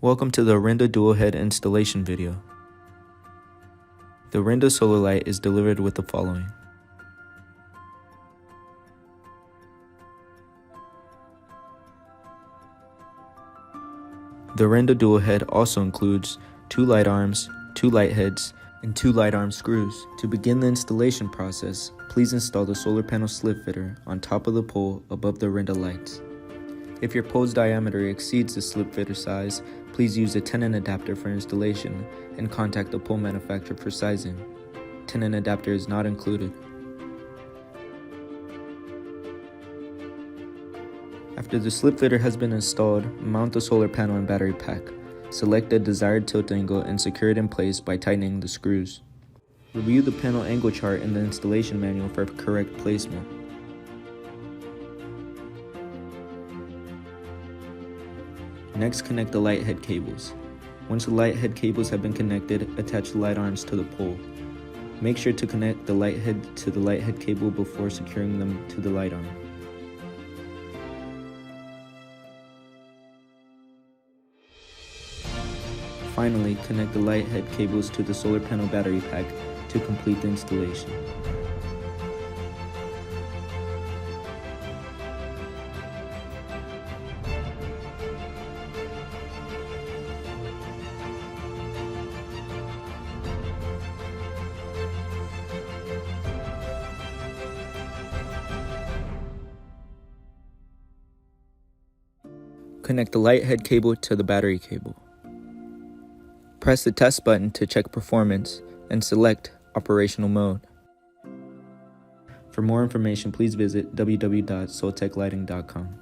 Welcome to the ORINDA dual head installation video. The ORINDA solar light is delivered with the following. The ORINDA dual head also includes 2 light arms, 2 light heads, and 2 light arm screws. To begin the installation process, please install the solar panel slip fitter on top of the pole above the ORINDA lights. If your pole's diameter exceeds the slip fitter size, please use a tenon adapter for installation and contact the pole manufacturer for sizing. Tenon adapter is not included. After the slip fitter has been installed, mount the solar panel and battery pack. Select the desired tilt angle and secure it in place by tightening the screws. Review the panel angle chart in the installation manual for correct placement. Next, connect the light head cables. Once the light head cables have been connected, attach the light arms to the pole. Make sure to connect the light head to the light head cable before securing them to the light arm. Finally, connect the light head cables to the solar panel battery pack to complete the installation. Connect the light head cable to the battery cable. Press the test button to check performance and select operational mode. For more information, please visit www.soltechlighting.com.